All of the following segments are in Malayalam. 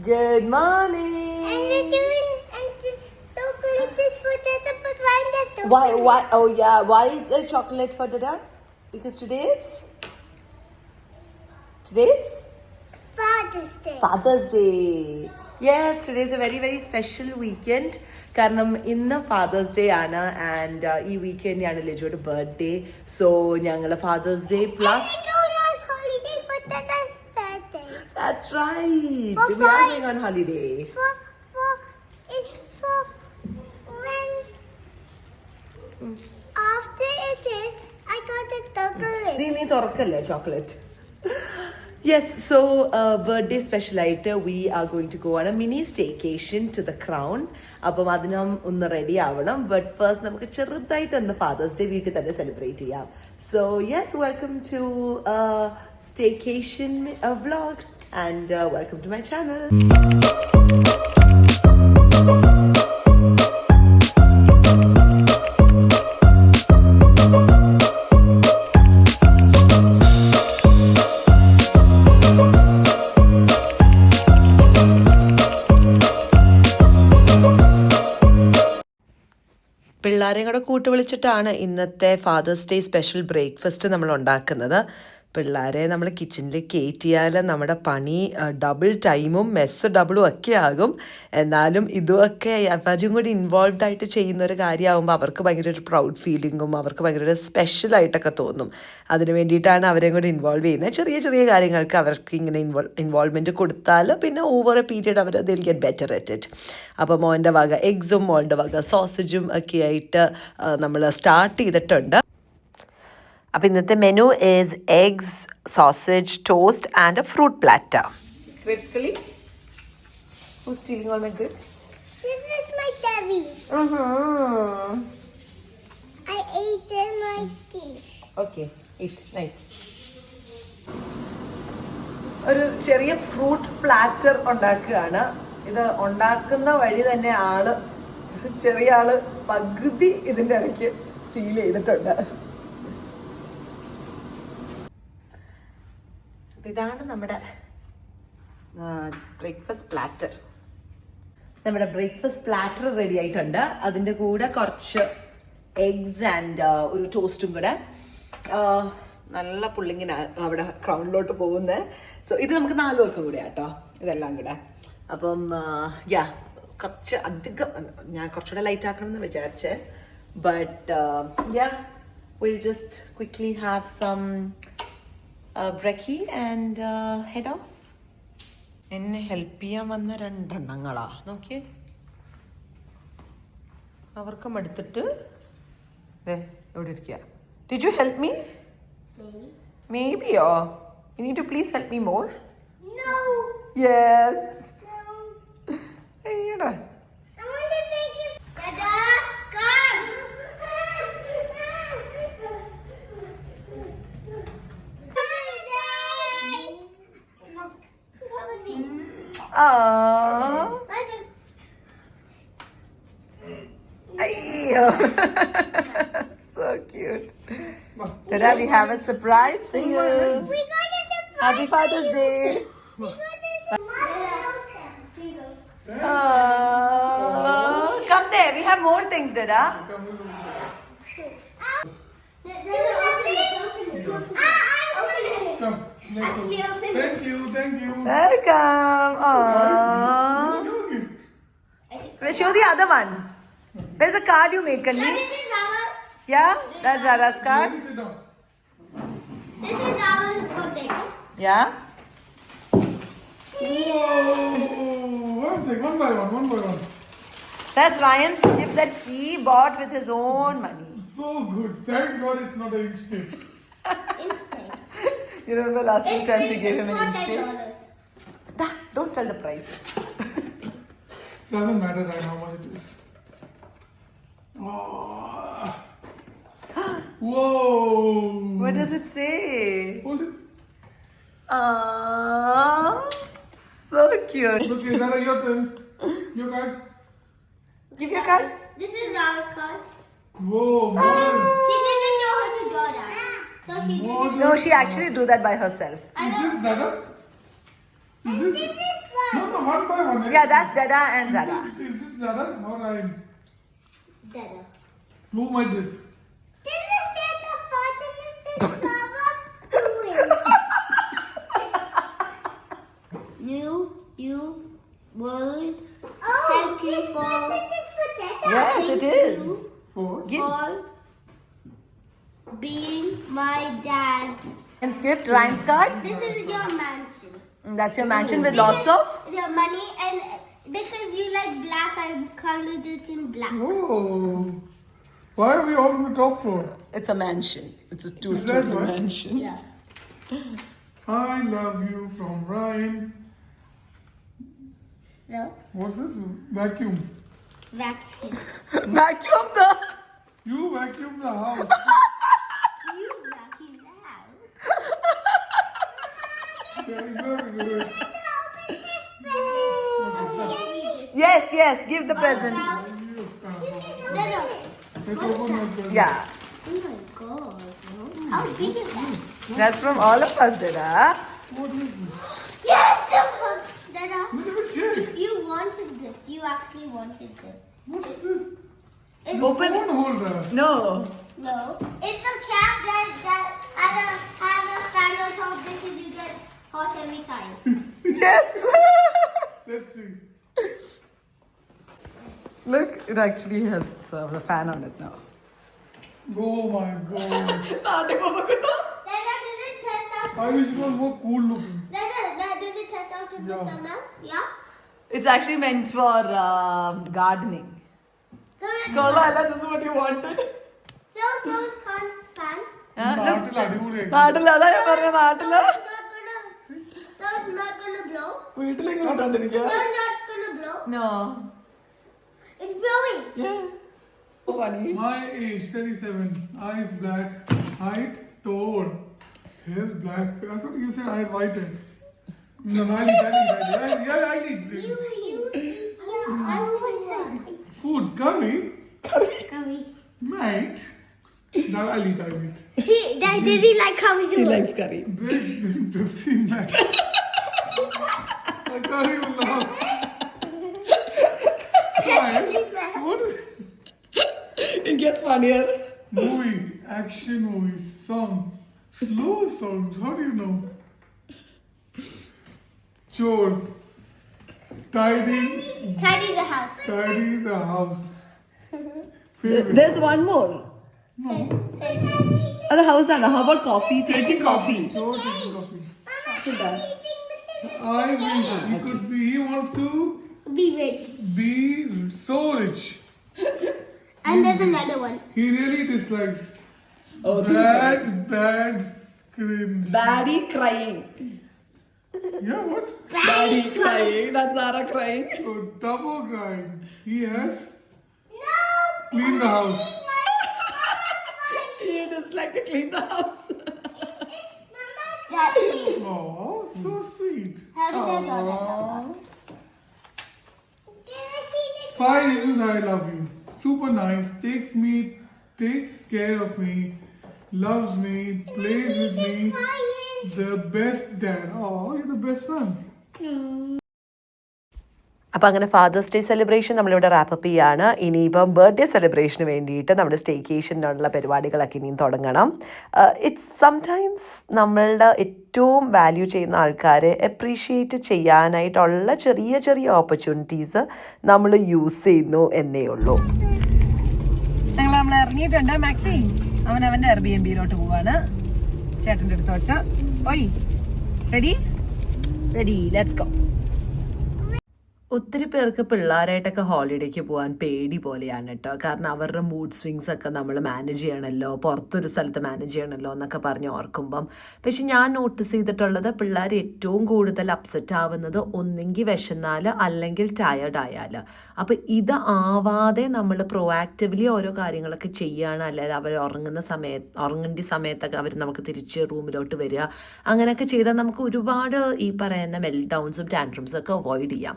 Good morning. And we're doing and this chocolate is for Dada, but why is that Why? Why? Oh yeah. Why is there chocolate for Dada? Because today's Father's Day. Father's Day. Yes, today is a very very special weekend. കാരണം ഇന്ന് ഫാദേഴ്സ് ഡേ ആണ് ആൻഡ് ഈ വീക്കെൻഡ് ആണ് ലിജോയുടെ ബർത്ത്ഡേ സോ ഞങ്ങൾ father's day And plus we're going on holiday for Dada's birthday. That's right. For We are fun. going on holiday. It's for when after it is I got a chocolate. നീ തുറക്കല്ലേ chocolate yes so birthday special ആയിട്ട് we are going to go on mini staycation to the Crown അപ്പം അതിനും ഒന്ന് റെഡി ആവണം ബട്ട് ഫസ്റ്റ് നമുക്ക് ചെറുതായിട്ട് ഒന്ന് ഫാദേഴ്സ് ഡേ വീട്ടിൽ തന്നെ സെലിബ്രേറ്റ് ചെയ്യാം so yes welcome to staycation vlog and welcome to my channel പിള്ളേരെയും കൂടെ കൂട്ട് വിളിച്ചിട്ടാണ് ഇന്നത്തെ ഫാദേഴ്സ് ഡേ സ്പെഷ്യൽ ബ്രേക്ക്ഫാസ്റ്റ് നമ്മൾ ഉണ്ടാക്കുന്നത് പിള്ളേരെ നമ്മൾ കിച്ചണിൽ കയറ്റിയാൽ നമ്മുടെ പണി ഡബിൾ ടൈമും മെസ്സ് ഡബിളും ഒക്കെ ആകും എന്നാലും ഇതുമൊക്കെ അവരും കൂടി ഇൻവോൾവ് ആയിട്ട് ചെയ്യുന്ന ഒരു കാര്യമാകുമ്പോൾ അവർക്ക് ഭയങ്കര ഒരു പ്രൗഡ് ഫീലിങ്ങും അവർക്ക് ഭയങ്കര ഒരു സ്പെഷ്യലായിട്ടൊക്കെ തോന്നും അതിന് വേണ്ടിയിട്ടാണ് അവരെയും കൂടി ഇൻവോൾവ് ചെയ്യുന്നത് ചെറിയ ചെറിയ കാര്യങ്ങൾക്ക് അവർക്ക് ഇങ്ങനെ ഇൻവോൾവ്മെൻറ്റ് കൊടുത്താൽ പിന്നെ ഓവർ എ പീരിയഡ് അവർ they'll get better at it അപ്പോൾ മോൻ്റെ വക എഗ്സും മോളുടെ വക സോസേജും ഒക്കെ ആയിട്ട് നമ്മൾ സ്റ്റാർട്ട് ചെയ്തിട്ടുണ്ട് അപ്പോൾ ഇന്നത്തെ menu is eggs sausage toast and A fruit platter Crisply? Who's stealing all my goods? This is my tabby. I ate in my teeth. Okay, eat. Nice. ഒരു ചെറിയ ഫ്രൂട്ട് പ്ലാറ്റർ ഉണ്ടാക്കുകയാണ് ഇത് ഉണ്ടാക്കുന്ന വഴി തന്നെ ചെറിയ ആള് പകുതി ഇതിൻ്റെ ഇടയ്ക്ക് സ്റ്റീൽ ചെയ്തിട്ടുണ്ട് ഇതാണ് നമ്മുടെ ബ്രേക്ക്ഫാസ്റ്റ് പ്ലാറ്റർ നമ്മുടെ ബ്രേക്ക്ഫാസ്റ്റ് പ്ലാറ്റർ റെഡി ആയിട്ടുണ്ട് അതിൻ്റെ കൂടെ കുറച്ച് എഗ്സ് ആൻഡ് ഒരു ടോസ്റ്റും കൂടെ നല്ല പുള്ളിങ്ങനെ അവിടെ ക്രൗണ്ടിലോട്ട് പോകുന്നത് സോ ഇത് നമുക്ക് 4 പേർക്കും കൂടെ കേട്ടോ ഇതെല്ലാം കൂടെ അപ്പം യാ കുറച്ച് അധികം ഞാൻ കുറച്ചുകൂടെ ലൈറ്റ് ആക്കണമെന്ന് വിചാരിച്ചേ but yeah will just quickly have some brekkie and head off എന്നെ ഹെൽപ്പ് ചെയ്യാൻ വന്ന 2 എണ്ണങ്ങളാ നോക്കിയേ അവർക്കും എടുത്തിട്ട് എവിടെ ഇരിക്കുക ഡിഡ് യു ഹെൽപ്പ് മീ മേബിയോ you need to please help me more No. Yes No. അയ്യടാ I want to make it. Dada, come. Ayyo. So cute. Dada, we have a surprise for you. We got a surprise. Happy Father's Day. We got a surprise. Come there. We have more things, Dada. Come. Thank you. Welcome. Aww. Your gift. Let's show the other one. Where's the card you made, Kanni? Yeah, that's Dada's card. Sit down. This is our potato. Yeah. Whoa. One second. One by one. That's Ryan's gift that he bought with his own money. So good. Thank God it's not an inch tape. Instant. You remember last 2 times you gave him an It's inch for tape? $10. Don't tell the price. Doesn't matter right how much it is. Oh. Whoa. What does it say? Hold it. Aww. So cute. Okay, Dada, your turn. Your card. Give your card. This is our card. Whoa, man. She didn't know how to draw that. So she didn't. No, she actually drew that by herself. Is this Dada? Is this? This is fun. No, one by one. Yeah, that's Dada and Zara. Is this Zara or Ryan? Dada. Who made this? This is the father and this Baba doing. You world. Thank you for. Yes, it is. For? For being my dad. And gift, Ryan's card. This is your mansion. That's your mansion with lots of. Your money and because you like black, I colored it in black. Oh. Why are we all on the top floor? It's a mansion. It's a Is that two-story right? mansion. Yeah. I love you from Ryan. No. What's this? Vacuum. Vacuum. Vacuum the. You vacuum the house. You vacuum the house. Very good. Yes, give the present. No. Let's open that present. Yeah, Oh my god. No. How big is that? that's from all of us, Dada. What is this? Yes! Dada, Look at the chair. you wanted this. You actually wanted this. What's this? It's Open it. Phone holder. No. No. It's a cap that has a fan on top because you get hot every time. Yes. Let's see. Look, it actually has a fan on it now. Oh my god. Dada, did it test out? I wish it was more cool looking. Dada, did it test out in the Yeah. sun? Yeah? It's actually meant for gardening. So Kola, this is what you wanted. it's fan. നാട്ടിൽ അടിപൊളിയായി. നാട്ടില് അതാ ഞാൻ പറഞ്ഞ നാട്ടില് So it's not gonna blow? വീട്ടിലെങ്കിലും ഇട്ടോണ്ടിരിക്കുക. So it's not gonna blow? No. It's blowing. Yeah. So funny. My age 37. Eyes black. Height tall. Hair black. I thought you said I had white hair. No, I need. Yeah, I need. I want some. Food, curry. Curry. Mate. No, I'll eat. Did he like curry too? He likes curry. Drink Pepsi Max. The curry will laugh. Guys, what is It gets funnier. movie? Action movies. Song. Slow songs. How do you know? Chore. Tidy Tidy the house. the house. Favorite. There's one more. No. Other house and how about coffee? Taking coffee. Chore taking coffee. I wish he could be. He wants to Be rich. be so rich. And there's another one. He really dislikes Oh, bad cringe. Baddie crying. Yeah, what? Baddie crying. That's Zara crying. So double grind. He has No! cleaned the house. He just like to clean the house. That's me. Oh, so sweet. How did I know that? 5 reasons I love you. Super nice. Takes care of me. Loves me. Plays with me. The best dad. Oh, you're the best son. അപ്പോൾ അങ്ങനെ ഫാദേഴ്സ് ഡേ സെലിബ്രേഷൻ നമ്മളിവിടെ റാപ്പപ്പ് ചെയ്യാണ്. ഇനിയിപ്പം ബർത്ത്ഡേ സെലിബ്രേഷന് വേണ്ടിയിട്ട് നമ്മുടെ സ്റ്റേക്കേഷനുള്ള പരിപാടികളൊക്കെ ഇനിയും തുടങ്ങണം. ഇറ്റ്സ് സംടൈംസ് നമ്മളുടെ ഏറ്റവും വാല്യൂ ചെയ്യുന്ന ആൾക്കാരെ അപ്രീഷിയേറ്റ് ചെയ്യാനായിട്ടുള്ള ചെറിയ ചെറിയ ഓപ്പർച്യൂണിറ്റീസ് നമ്മൾ യൂസ് ചെയ്യുന്നു എന്നേ ഉള്ളൂ. നമ്മൾ ഇറങ്ങിയിട്ടുണ്ട്. മാക്സി അവൻ്റെ എയർബിഎൻബിയിലോട്ട് പോവാണ്. ചേട്ടൻ്റെ അടുത്തോട്ട്. ഓയ് റെഡി ലെറ്റ്സ് ഗോ. ഒത്തിരി പേർക്ക് പിള്ളേരായിട്ടൊക്കെ ഹോളിഡേക്ക് പോകാൻ പേടി പോലെയാണ് കേട്ടോ. കാരണം അവരുടെ മൂഡ് സ്വിങ്സ് ഒക്കെ നമ്മൾ മാനേജ് ചെയ്യണമല്ലോ, പുറത്തൊരു സ്ഥലത്ത് മാനേജ് ചെയ്യണമല്ലോ എന്നൊക്കെ പറഞ്ഞ് ഓർക്കുമ്പം. പക്ഷെ ഞാൻ നോട്ടീസ് ചെയ്തിട്ടുള്ളത് പിള്ളേർ ഏറ്റവും കൂടുതൽ അപ്സെറ്റ് ആവുന്നത് ഒന്നെങ്കിൽ വിശന്നാൽ അല്ലെങ്കിൽ ടയേർഡ് ആയാൽ. അപ്പോൾ ഇത് ആവാതെ നമ്മൾ പ്രൊആക്റ്റീവ്ലി ഓരോ കാര്യങ്ങളൊക്കെ ചെയ്യുകയാണ്. അല്ലാതെ അവർ ഉറങ്ങേണ്ട സമയത്തൊക്കെ അവർ നമുക്ക് തിരിച്ച് റൂമിലോട്ട് വരിക, അങ്ങനെയൊക്കെ ചെയ്താൽ നമുക്ക് ഒരുപാട് ഈ പറയുന്ന മെൽറ്റ് ഡൗൺസും ടാൻട്രംസും ഒക്കെ അവോയ്ഡ് ചെയ്യാം.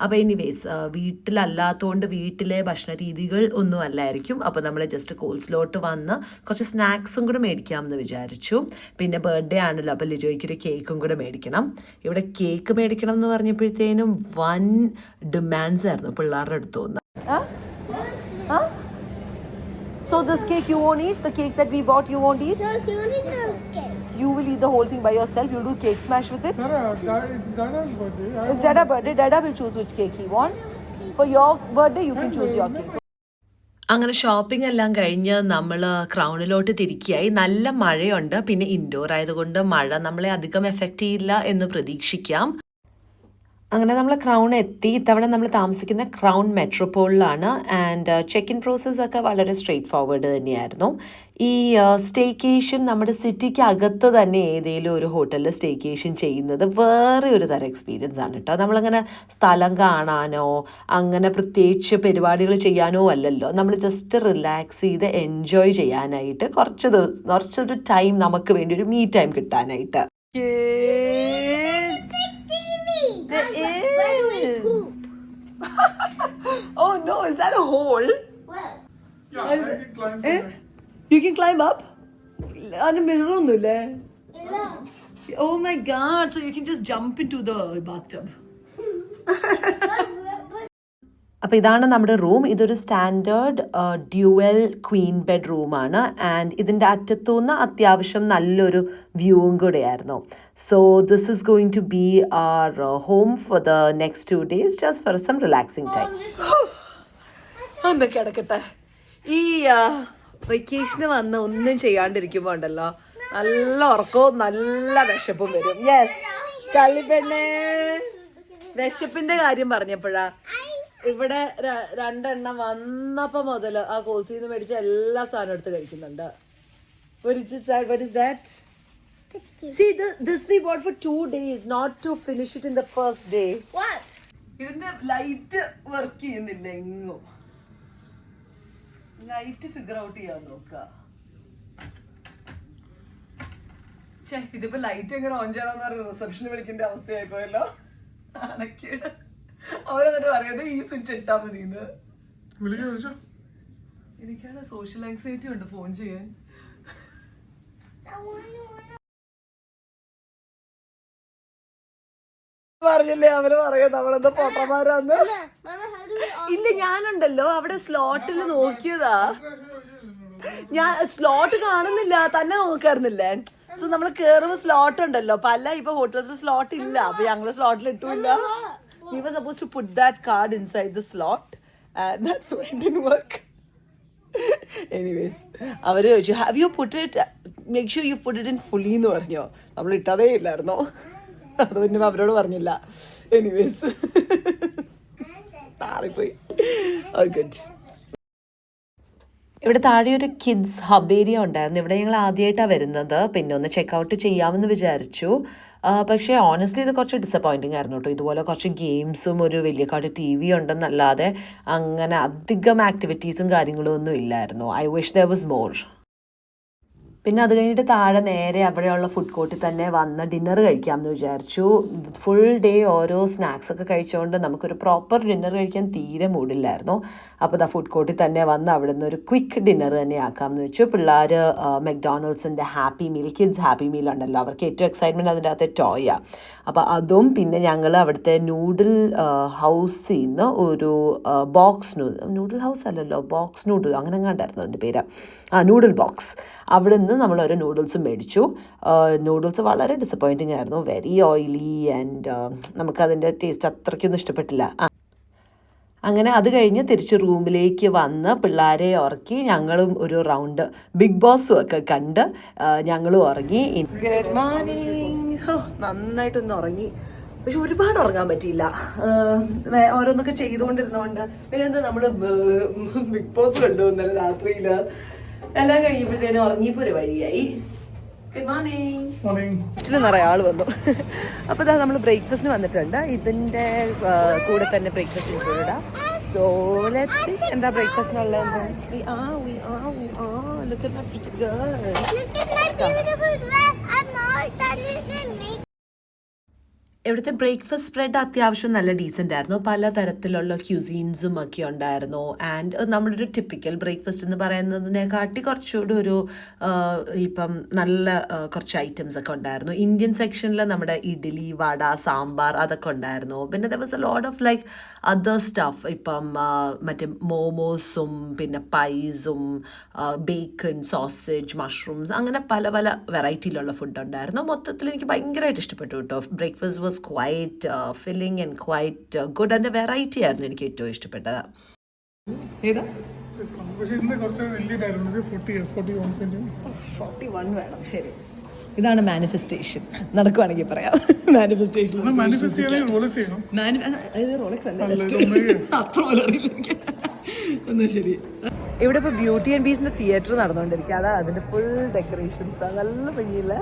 അപ്പോൾ എനിവേസ് വീട്ടിലല്ലാത്തതുകൊണ്ട് വീട്ടിലെ ഭക്ഷണ രീതികൾ ഒന്നും അല്ലായിരിക്കും. അപ്പോൾ നമ്മൾ ജസ്റ്റ് കോൾസ്ലോട്ട് വന്ന് കുറച്ച് സ്നാക്സും കൂടെ മേടിക്കാമെന്ന് വിചാരിച്ചു. പിന്നെ ബർത്ത്ഡേ ആണല്ലോ, അപ്പോൾ ലിജോയ്ക്കൊരു കേക്കും കൂടെ മേടിക്കണം. ഇവിടെ കേക്ക് മേടിക്കണം എന്ന് പറഞ്ഞപ്പോഴത്തേനും വൻ ഡിമാൻഡ്സ് ആയിരുന്നു പിള്ളേരുടെ അടുത്ത് വന്ന്. So this cake you won't eat? The cake that we bought you won't eat? No, she wanted the cake. You will eat the whole thing by yourself? You'll do cake smash with it? It's Dada's birthday. It's Dada's birthday. Dada will choose which cake he wants. For your birthday, you can choose your cake. അങ്ങനെ ഷോപ്പിംഗ് എല്ലാം കഴിഞ്ഞ് നമ്മൾ ക്രൗണിലോട്ട് തിരിക്കുകയായി. നല്ല മഴയുണ്ട്, പിന്നെ ഇൻഡോർ ആയതുകൊണ്ട് മഴ നമ്മളെ അധികം എഫക്റ്റ് ചെയ്യില്ല എന്ന് പ്രതീക്ഷിക്കാം. അങ്ങനെ നമ്മൾ ക്രൗൺ എത്തി. ഇത്തവണ നമ്മൾ താമസിക്കുന്ന ക്രൗൺ മെട്രോപോളിലാണ്. ആൻഡ് ചെക്ക് ഇൻ പ്രോസസ്സൊക്കെ വളരെ സ്ട്രെയിറ്റ് ഫോർവേഡ് തന്നെയായിരുന്നു. ഈ സ്റ്റേക്കേഷൻ നമ്മുടെ സിറ്റിക്ക് അകത്ത് തന്നെ ഏതെങ്കിലും ഒരു ഹോട്ടലിൽ സ്റ്റേക്കേഷൻ ചെയ്യുന്നത് വേറെ ഒരു തരം എക്സ്പീരിയൻസ് ആണ് കേട്ടോ. നമ്മളങ്ങനെ സ്ഥലം കാണാനോ അങ്ങനെ പ്രത്യേകിച്ച് പരിപാടികൾ ചെയ്യാനോ അല്ലല്ലോ. നമ്മൾ ജസ്റ്റ് റിലാക്സ് ചെയ്ത് എൻജോയ് ചെയ്യാനായിട്ട് കുറച്ചൊരു ടൈം നമുക്ക് വേണ്ടി ഒരു മീ ടൈം കിട്ടാനായിട്ട്. Where do we poop? Oh no, is that a hole? Where? Yeah, I can climb to that. You can climb up? And mirror ഒന്നുമില്ലേ? Hello. Oh my god, so you can just jump into the bathtub. അപ്പോൾ ഇതാണ് നമ്മുടെ റൂം. ഇതൊരു സ്റ്റാൻഡേർഡ് ഡ്യുവൽ ക്വീൻ ബെഡ് റൂമാണ്. ആൻഡ് ഇതിൻ്റെ അറ്റത്തുനിന്ന് അത്യാവശ്യം നല്ലൊരു വ്യൂവും കൂടെയായിരുന്നു. So this is going to be our home for the next 2 days, just for some relaxing time. ഒന്ന് കിടക്കട്ടെ. ഈ വെക്കേഷന് വന്ന് ഒന്നും ചെയ്യാണ്ടിരിക്കുമ്പോൾ ഉണ്ടല്ലോ, നല്ല ഉറക്കവും നല്ല വിശപ്പും വരും. യെസ് കള്ളിപ്പെണ്ണേ, വിശപ്പിന്റെ കാര്യം പറഞ്ഞപ്പോഴാ ഇവിടെ 2 എണ്ണം വന്നപ്പോ മുതൽ ആ കോൾസിന്ന് മേടിച്ച എല്ലാ സാധനം എടുത്ത് കഴിക്കുന്നുണ്ട്. What is that? See, this we bought for 2 days, not to finish it in the first day. What? ഇതിന്റെ ലൈറ്റ് വർക്ക് ചെയ്യുന്നില്ല എങ്ങും. ലൈറ്റ് ഫിഗർ ഔട്ട് ചെയ്യാൻ നോക്ക. ഇതിപ്പോ ലൈറ്റ് എങ്ങനെ ഓൺ ചെയ്യണമെന്ന് പറഞ്ഞ റിസപ്ഷന് വിളിക്കേണ്ട അവസ്ഥയായി പോയല്ലോ. അണക്കേട്. അവരെന്നിട്ട് പറയുന്നത് ഈ സ്വിച്ച് ഇട്ടാ മതിന്ന്. എനിക്കാണ് സോഷ്യൽ ആങ്സൈറ്റി ഉണ്ട് ഫോൺ ചെയ്യാൻ. പറഞ്ഞില്ലേ അവര് പറയാ നമ്മളെന്താ പൊട്ടന്മാരാന്ന്. Mama, how do we off? ഇല്ല, ഞാനുണ്ടല്ലോ അവിടെ സ്ലോട്ടിൽ നോക്കിയതാ. ഞാൻ സ്ലോട്ട് കാണുന്നില്ല, തന്നെ നോക്കായിരുന്നില്ലേ. സോ നമ്മൾ കേറുമ്പോ സ്ലോട്ട് ഉണ്ടല്ലോ, പല ഇപ്പൊ ഹോട്ടൽസ് സ്ലോട്ട് ഇല്ല. അപ്പൊ ഞങ്ങള് സ്ലോട്ടിൽ ഇട്ടില്ല. We were supposed to put that card inside the slot and that's why it didn't work. Anyways, അവര് ചോദിച്ചു have you put it, make sure you put it in fully എന്ന് പറഞ്ഞോ. നമ്മൾ ഇട്ടതേ ഇല്ലായിരുന്നോ, അത് പിന്നെ അവരോട് പറഞ്ഞില്ല. എനിവേസ് താറിപ്പോയി. ഗുഡ്. ഇവിടെ താഴെ ഒരു കിഡ്സ് ഹബ് ഏരിയ ഉണ്ടായിരുന്നു. ഇവിടെ ഞങ്ങൾ ആദ്യമായിട്ടാണ് വരുന്നത്. പിന്നെ ഒന്ന് ചെക്കൗട്ട് ചെയ്യാമെന്ന് വിചാരിച്ചു. പക്ഷേ ഓണസ്റ്റ്ലി ഇത് കുറച്ച് ഡിസപ്പോയിൻറ്റിംഗ് ആയിരുന്നു കേട്ടോ. ഇതുപോലെ കുറച്ച് ഗെയിംസും ഒരു വലിയ കാർഡ് TV ഉണ്ടെന്നല്ലാതെ അങ്ങനെ അധികം ആക്ടിവിറ്റീസും കാര്യങ്ങളും ഒന്നും ഇല്ലായിരുന്നു. I wish there was more. പിന്നെ അത് കഴിഞ്ഞിട്ട് താഴെ നേരെ അവിടെയുള്ള ഫുഡ് കോർട്ടിൽ തന്നെ വന്ന് ഡിന്നർ കഴിക്കാമെന്ന് വിചാരിച്ചു. ഫുൾ ഡേ ഓരോ സ്നാക്സ് ഒക്കെ കഴിച്ചുകൊണ്ട് നമുക്കൊരു പ്രോപ്പർ ഡിന്നർ കഴിക്കാൻ തീരെ മൂടില്ലായിരുന്നു. അപ്പോൾ ദാ ഫുഡ് കോർട്ടിൽ തന്നെ വന്ന് അവിടെ നിന്ന് ഒരു ക്വിക്ക് ഡിന്നർ തന്നെ ആക്കാമെന്ന് വെച്ചു. പിള്ളേർ മെക്ഡോണൾഡ്സിൻ്റെ happy meal, kids happy meal ഉണ്ടല്ലോ, അവർക്ക് ഏറ്റവും എക്സൈറ്റ്മെൻറ്റ് അതിൻ്റെ അകത്തെ ടോയാണ്. അപ്പോൾ അതും പിന്നെ ഞങ്ങൾ അവിടുത്തെ നൂഡിൽ ഹൗസിൽ നിന്ന് ഒരു ബോക്സ് നൂഡിൽ ഹൗസ് അല്ലല്ലോ, ബോക്സ് നൂഡിൽ അങ്ങനെ കണ്ടായിരുന്നു അതിൻ്റെ പേര്, നൂഡിൽ ബോക്സ്. അവിടെ നിന്ന് നമ്മൾ ഓരോ നൂഡിൽസും മേടിച്ചു. നൂഡിൽസ് വളരെ ഡിസപ്പോയിൻറ്റിംഗ് ആയിരുന്നു, വെരി ഓയിലി ആൻഡ് നമുക്കതിൻ്റെ ടേസ്റ്റ് അത്രയ്ക്കൊന്നും ഇഷ്ടപ്പെട്ടില്ല. അങ്ങനെ അത് കഴിഞ്ഞ് തിരിച്ച് റൂമിലേക്ക് വന്ന് പിള്ളേരെ ഉറക്കി ഞങ്ങളും ഒരു റൗണ്ട് ബിഗ് ബോസും ഒക്കെ കണ്ട് ഞങ്ങളും ഉറങ്ങി. Good morning. നന്നായിട്ടൊന്ന് ഉറങ്ങി, പക്ഷെ ഒരുപാട് ഉറങ്ങാൻ പറ്റിയില്ല, ഓരോന്നൊക്കെ ചെയ്തുകൊണ്ടിരുന്നോണ്ട്. പിന്നെ എന്താ നമ്മൾ ബിഗ് ബോസ് കണ്ടു ഇന്നലെ രാത്രിയിൽ. എല്ലാം കഴിയുമ്പോഴത്തേനും ഉറങ്ങിയപ്പോൾ ഒരു വഴിയായി. Good morning. നിറയെ ആൾ വന്നു. അപ്പോൾ ഇതാ നമ്മൾ ബ്രേക്ക്ഫാസ്റ്റിന് വന്നിട്ടുണ്ട്. ഇതിൻ്റെ കൂടെ തന്നെ ബ്രേക്ക്ഫാസ്റ്റ് ഇൻക്ലൂഡാ. സോ ലെറ്റ്സ് സീ എന്താ ബ്രേക്ക്ഫാസ്റ്റിനുള്ളത്. Look at my pretty girl. Look at my beautiful dress. I'm all done with me. ഇവിടുത്തെ ബ്രേക്ക്ഫാസ്റ്റ് സ്പ്രെഡ് അത്യാവശ്യം നല്ല ഡീസൻ്റ് ആയിരുന്നു. പലതരത്തിലുള്ള ക്യൂസീൻസും ഒക്കെ ഉണ്ടായിരുന്നു. ആൻഡ് നമ്മളൊരു ടിപ്പിക്കൽ ബ്രേക്ക്ഫാസ്റ്റ് എന്ന് പറയുന്നതിനെക്കാട്ടി കുറച്ചുകൂടി ഒരു ഇപ്പം നല്ല കുറച്ച് ഐറ്റംസ് ഒക്കെ ഉണ്ടായിരുന്നു. ഇന്ത്യൻ സെക്ഷനിൽ നമ്മുടെ ഇഡ്ഡലി, വട, സാമ്പാർ അതൊക്കെ ഉണ്ടായിരുന്നു. പിന്നെ there was a lot of like other stuff. ഇപ്പം മറ്റേ മോമോസും പിന്നെ പൈസും ബേക്കൺ, സോസേജ്, മഷ്റൂംസ്, അങ്ങനെ പല പല വെറൈറ്റിയിലുള്ള ഫുഡ് ഉണ്ടായിരുന്നു. മൊത്തത്തിൽ എനിക്ക് ഭയങ്കരമായിട്ട് ഇഷ്ടപ്പെട്ടു കേട്ടോ. Breakfast was quite filling and quite good. And variety ആയിരുന്നു എനിക്ക് ഏറ്റവും ഇഷ്ടപ്പെട്ടത്. ഏതാ? പക്ഷേ ഇന്ന് കുറച്ച് വലിയതായിരുന്നു. 41 സെന്റിമീറ്റർ. 41 വേണം. ശരി, ഇതാണ് മാനിഫെസ്റ്റേഷൻ. നടക്കുവാണെങ്കിൽ പറയാം. മാനിഫെസ്റ്റേഷൻ റോളക്സ് ചെയ്യണം. റോളക്സ് അല്ല, അത്ര പോലെ അറിയില്ല എനിക്ക്. എന്നാ ശരി. ഇവിടെ ഇപ്പോൾ ബ്യൂട്ടി ആൻഡ് ബീസിന്റെ തിയേറ്റർ നടന്നുകൊണ്ടിരിക്കുക. അതാ അതിന്റെ ഫുൾ ഡെക്കറേഷൻസ് നല്ല ഭംഗിയില്ല.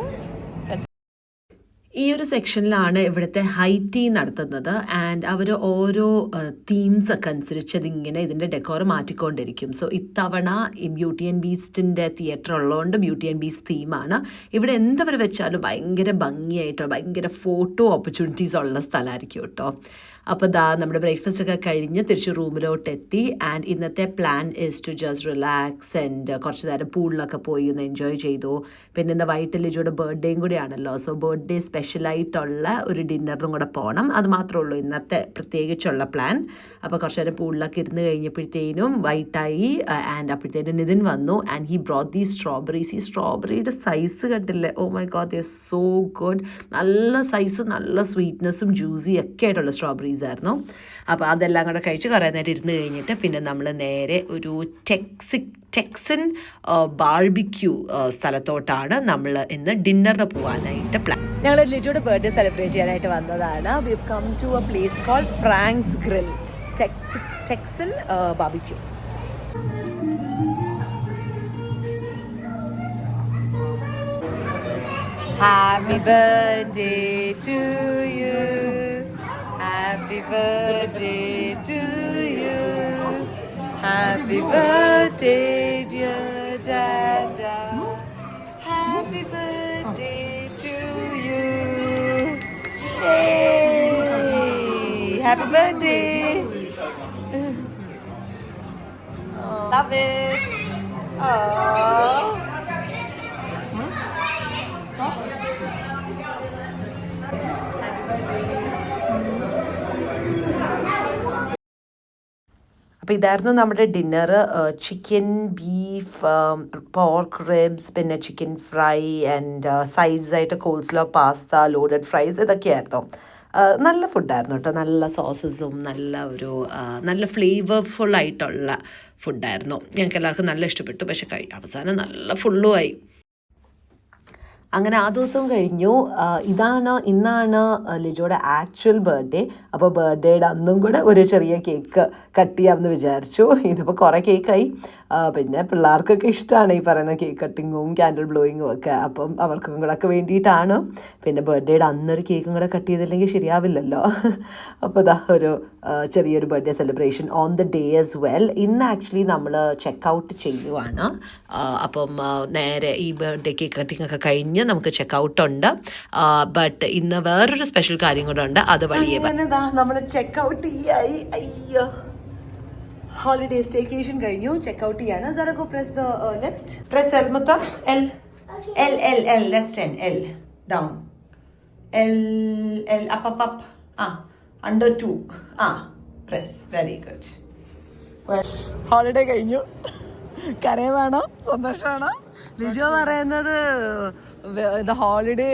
ഈ ഒരു സെക്ഷനിലാണ് ഇവിടുത്തെ ഹൈ ടീ നടത്തുന്നത്. ആൻഡ് അവർ ഓരോ തീംസ് ഒക്കെ അനുസരിച്ച് അതിങ്ങനെ ഇതിൻ്റെ ഡെക്കോർ മാറ്റിക്കൊണ്ടിരിക്കും. സോ ഇത്തവണ ഈ ബ്യൂട്ടി ആൻഡ് ബീസ്റ്റിൻ്റെ തിയേറ്റർ ഉള്ളതുകൊണ്ട് ബ്യൂട്ടി ആൻഡ് ബീസ്റ്റ് തീമാണ്. ഇവിടെ എന്തവർ വെച്ചാലും ഭയങ്കര ഭംഗിയായിട്ടോ ഭയങ്കര ഫോട്ടോ ഓപ്പർച്യൂണിറ്റീസ് ഉള്ള സ്ഥലമായിരിക്കും കേട്ടോ. അപ്പോൾ ദാ നമ്മുടെ ബ്രേക്ക്ഫാസ്റ്റ് ഒക്കെ കഴിഞ്ഞ് തിരിച്ച് റൂമിലോട്ട് എത്തി. ആൻഡ് ഇന്നത്തെ plan is to just relax and കുറച്ച് നേരം പൂളിലൊക്കെ പോയി ഒന്ന് എൻജോയ് ചെയ്തു. പിന്നെ ഇന്ന് വൈകിട്ട് ലിജോയുടെ ബർത്ത്ഡേയും കൂടിയാണല്ലോ. സോ ബർത്ത്ഡേ സ്പെഷ്യലായിട്ടുള്ള ഒരു ഡിന്നറിനും കൂടെ പോകണം. അത് മാത്രമേ ഉള്ളൂ ഇന്നത്തെ പ്രത്യേകിച്ചുള്ള പ്ലാൻ. അപ്പോൾ കുറച്ച് നേരം പൂളിലൊക്കെ ഇരുന്ന് കഴിഞ്ഞപ്പോഴത്തേനും വൈകിട്ടായി. ആൻഡ് അപ്പോഴത്തേനും നിതിൻ വന്നു. And he brought the strawberries. ഈ സ്ട്രോബെറിയുടെ സൈസ് കണ്ടില്ലേ? Oh my god, they are so good. നല്ല സൈസും നല്ല സ്വീറ്റ്നെസ്സും ജ്യൂസി ഒക്കെ ആയിട്ടുള്ള സ്ട്രോബെറീസ് ആയിരുന്നു. അപ്പോൾ അതെല്ലാം കൂടെ കഴിച്ച് കുറേ നേരം ഇരുന്ന് കഴിഞ്ഞിട്ട് പിന്നെ നമ്മൾ നേരെ ഒരു ടെക്സൻ ബാർബിക്യൂ സ്ഥലത്തോട്ടാണ് നമ്മൾ ഇന്ന് ഡിന്നറിന് പോകാനായിട്ട് പ്ലാൻ. ഞങ്ങൾ ലിജോയുടെ ബർത്ത്ഡേ സെലിബ്രേറ്റ് ചെയ്യാനായിട്ട് വന്നതാണ്. We have come to a place called Frank's grill. Texan barbecue. Happy birthday to you. Happy birthday to you. Happy birthday dear Dada. Happy birthday to you. Yay! Happy birthday. Love it. Oh. അപ്പോൾ ഇതായിരുന്നു നമ്മുടെ dinner. Chicken, beef, pork ribs, പിന്നെ ചിക്കൻ ഫ്രൈ ആൻഡ് സൈഡ്സായിട്ട് കോൾസ്ലോ, പാസ്ത, ലോഡഡ് ഫ്രൈസ്, ഇതൊക്കെയായിരുന്നു. നല്ല ഫുഡായിരുന്നു കേട്ടോ. നല്ല സോസസും നല്ല ഫ്ലേവർഫുൾ ആയിട്ടുള്ള ഫുഡായിരുന്നു. ഞങ്ങൾക്ക് എല്ലാവർക്കും നല്ല ഇഷ്ടപ്പെട്ടു. പക്ഷെ അവസാനം നല്ല ഫുള്ളുമായി. അങ്ങനെ ആ ദിവസവും കഴിഞ്ഞു. ഇന്നാണ് ലിജോയുടെ ആക്ച്വൽ ബർത്ത്ഡേ. അപ്പോൾ ബർത്ത്ഡേയുടെ അന്നും കൂടെ ഒരു ചെറിയ കേക്ക് കട്ട് ചെയ്യാമെന്ന് വിചാരിച്ചു. ഇതിപ്പോൾ കുറേ കേക്കായി. പിന്നെ പിള്ളേർക്കൊക്കെ ഇഷ്ടമാണ് ഈ പറയുന്ന കേക്ക് കട്ടിങ്ങും ക്യാൻഡിൽ ബ്ലോയിങ്ങും ഒക്കെ. അപ്പം അവർക്കും കൂടെ ഒക്കെ വേണ്ടിയിട്ടാണ്. പിന്നെ ബർത്ത്ഡേയുടെ അന്നൊരു കേക്കും കൂടെ കട്ട് ചെയ്തില്ലെങ്കിൽ ശരിയാവില്ലല്ലോ. അപ്പോൾ ഇതാ ഒരു ചെറിയൊരു birthday celebration on the day as well. ഇന്ന് ആക്ച്വലി നമ്മൾ ചെക്കൗട്ട് ചെയ്യുവാണ്. അപ്പം നേരെ ഈ ബർത്ത്ഡേ കേക്ക് കട്ടിങ് ഒക്കെ കഴിഞ്ഞ് നമുക്ക് ചെക്കൗട്ടുണ്ട്. ബട്ട് ഇന്ന് വേറൊരു സ്പെഷ്യൽ കാര്യം കൂടെ ഉണ്ട്. അത് വഴിയേ നമ്മൾ ചെക്കൗട്ട് ചെയ്യായി. അയ്യോ, ഹോളിഡേ സ്റ്റേക്കേഷൻ കഴിഞ്ഞു. ചെക്കൗട്ട് ചെയ്യാണ്. Zara, press the left. Press L, Mutta. L. Okay. L. Left hand. L. Down. L. Up. Under 2. Press. Very good. Holiday കഴിഞ്ഞു. കരയുവാണോ സന്തോഷമാണോ? ലിജോ പറയുന്നത് ഹോളിഡേ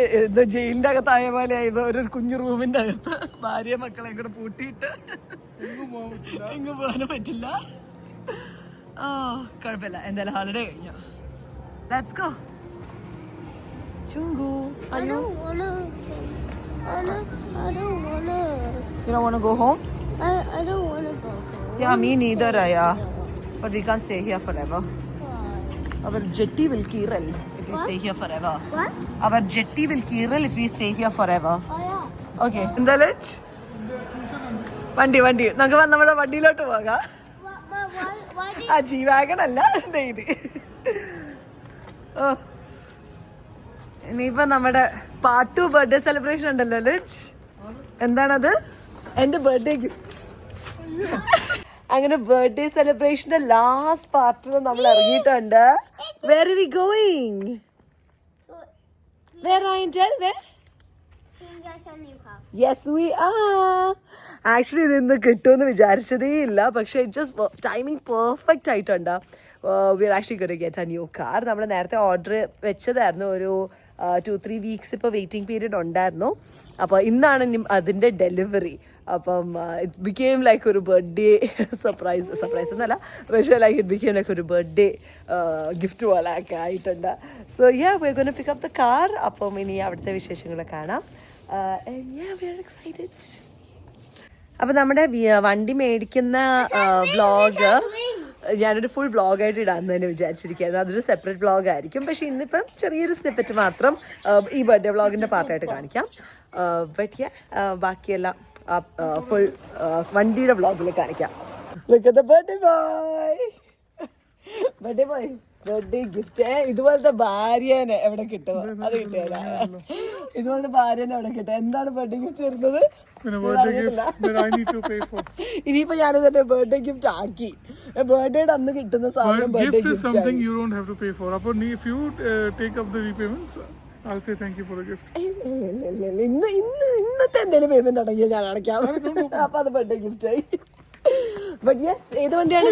ജയിലിൻ്റെ അകത്തായ പോലെ ഒരു കുഞ്ഞു റൂമിൻ്റെ അകത്ത് ഭാര്യ മക്കളെ കൂടെ പൂട്ടിയിട്ട് എങ്ങും പോകാനും പറ്റില്ല. കുഴപ്പമില്ല, എന്തായാലും ഹോളിഡേ കഴിഞ്ഞു. Let's go. ചുങ്കു, I don't wanna. You don't wanna go home? I don't wanna go home. Yeah, me neither, Aya. But we can't stay here forever. Our jetty will kill if we stay here forever. What? Our jetty will kill if we stay here forever. Oh yeah. Okay. എന്തായാലും വണ്ടി നമുക്ക് നമ്മുടെ വണ്ടിയിലോട്ട് പോകാം. Why ആ G-Wagon അല്ല, ഇത്. ഇനിയിപ്പോ നമ്മുടെ പാർട്ട് 2 ബർത്ത്ഡേ സെലിബ്രേഷൻ ഉണ്ടല്ലോ ലിജ്. എന്താണത്? എൻ്റെ ബർത്ത്ഡേ ഗിഫ്റ്റ്. അങ്ങനെ ബർത്ത്ഡേ സെലിബ്രേഷന്റെ ലാസ്റ്റ് പാർട്ടിൽ നമ്മൾ ഇറങ്ങിയിട്ടുണ്ട്. Where are we going? Where Angel? Where? Yes, we are. Actually ഇത് ഇന്ന് കിട്ടുമെന്ന് വിചാരിച്ചതേ ഇല്ല, പക്ഷേ ഇറ്റ് ജസ്റ്റ് ടൈമിങ് പെർഫെക്റ്റ് ആയിട്ടുണ്ട്. We are actually going to get a new car. നമ്മൾ നേരത്തെ ഓർഡർ വെച്ചതായിരുന്നു, ഒരു 2-3 വീക്സ് ഇപ്പോൾ വെയിറ്റിംഗ് പീരീഡ് ഉണ്ടായിരുന്നു. അപ്പോൾ ഇന്നാണ് അതിൻ്റെ ഡെലിവറി. അപ്പം ഇറ്റ് ബിക്കെയിം ലൈക്ക് ഒരു ബർത്ത്ഡേ സർപ്രൈസ് എന്നല്ല, പക്ഷേ ലൈക്ക് ഇറ്റ് ബിക്കെയിം ലൈക്ക് ഒരു ബർത്ത്ഡേ ഗിഫ്റ്റ് പോലെ ഒക്കെ ആയിട്ടുണ്ട്. So yeah, we are going to pick up the car. അപ്പം ഇനി അവിടുത്തെ വിശേഷങ്ങൾ കാണാം. Yeah, we are excited. അപ്പം നമ്മുടെ വണ്ടി മേടിക്കുന്ന വ്ളോഗ് ഞാനൊരു ഫുൾ വ്ളോഗായിട്ട് ഇടാമെന്ന് തന്നെ വിചാരിച്ചിരിക്കുകയായിരുന്നു. അതൊരു സെപ്പറേറ്റ് വ്ളോഗ് ആയിരിക്കും. പക്ഷേ ഇന്നിപ്പം ചെറിയൊരു സ്നിപ്പറ്റ് മാത്രം ഈ ബർത്ത്ഡേ വ്ളോഗിൻ്റെ പാർട്ടായിട്ട് കാണിക്കാം. ബട്ട് ബാക്കിയെല്ലാം ഫുൾ വണ്ടിയുടെ വ്ളോഗിൽ കാണിക്കാം. Birthday boy, birthday gift. ഇതുപോലത്തെ ഭാര്യനെ എവിടെ കിട്ടും? അത് കിട്ടിയല്ല. ഇതുപോലത്തെ ഭാര്യനെ എവിടെ കിട്ടും? എന്താണ് ബർത്ത്ഡേ ഗിഫ്റ്റ് വരുന്നത്? ഇനിയിപ്പോ ഞാനിത് എന്റെ ബർത്ത്ഡേ ഗിഫ്റ്റ് ആക്കി. ബർത്ത്ഡേയുടെ അന്ന് കിട്ടുന്ന സാധനം birthday gift. I'll say thank you for the gift. ഇന്നത്തെ എന്തെങ്കിലും പേയ്മെന്റ് ഉണ്ടെങ്കിൽ ഞാൻ അടയ്ക്കാം. അപ്പൊ അത് ബർത്ത്ഡേ ഗിഫ്റ്റ് ആയി. ബട്ട് യെസ്, ഏത് വണ്ടിയാണ്?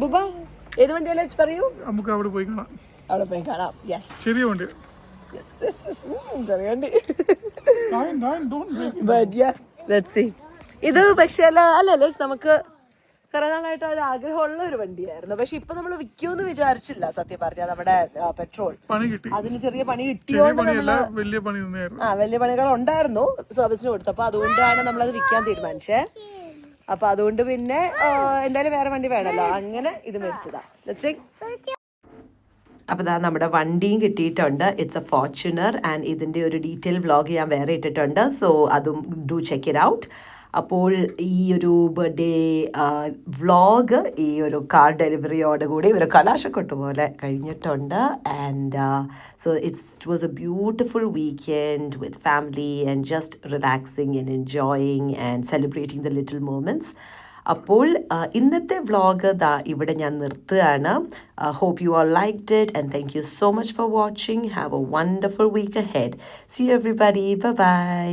ബുബ, ഏത് വണ്ടിയാണ് പറയൂ? നമുക്ക് അവിടെ പോയി കാണാം. അവിടെ പോയി കാണാം. യെസ്, ചെറിയ വണ്ടി. ചെറിയ വണ്ടി. Don't but yeah, let's see. ഇത് പക്ഷേ അല്ലല്ലോ, നമുക്ക് കുറെ നാളായിട്ട് ഒരു ആഗ്രഹമുള്ള ഒരു വണ്ടിയായിരുന്നു. പക്ഷെ ഇപ്പൊ നമ്മൾ വിൽക്കുമെന്ന് വിചാരിച്ചില്ല സത്യം പറഞ്ഞാൽ. നമ്മുടെ പെട്രോൾ അതിന് ചെറിയ പണി കിട്ടിയോണ്ട് വലിയ പണികൾ ഉണ്ടായിരുന്നു സർവീസിന് കൊടുത്തപ്പോ, അതുകൊണ്ടാണ് നമ്മളത് വിൽക്കാൻ തീരുമാനിച്ചേ. അപ്പൊ അതുകൊണ്ട് പിന്നെ എന്തായാലും വേറെ വണ്ടി വേണമല്ലോ, അങ്ങനെ ഇത് മേടിച്ചതാ. അപ്പോൾ ഇതാ നമ്മുടെ വണ്ടിയും കിട്ടിയിട്ടുണ്ട്. ഇറ്റ്സ് എ ഫോർച്യൂണർ ആൻഡ് ഇതിൻ്റെ ഒരു ഡീറ്റെയിൽ വ്ളോഗ് ഞാൻ വേറെ ഇട്ടിട്ടുണ്ട്. സോ അതും ഡു ചെക്ക് ഇറ്റ് ഔട്ട്. അപ്പോൾ ഈ ഒരു ബർത്ത്ഡേ വ്ളോഗ് ഈ ഒരു കാർ ഡെലിവറിയോടുകൂടി ഒരു കലാശക്കൊട്ട് പോലെ കഴിഞ്ഞിട്ടുണ്ട്. And so it was a beautiful weekend with family and just relaxing and enjoying and celebrating the little moments. അപ്പോൾ ഇന്നത്തെ വ്ളോഗ് ഇവിടെ ഞാൻ നിർത്തുകയാണ്. Hope you all liked it and thank you so much for watching. Have a wonderful week ahead. See you everybody. Bye by.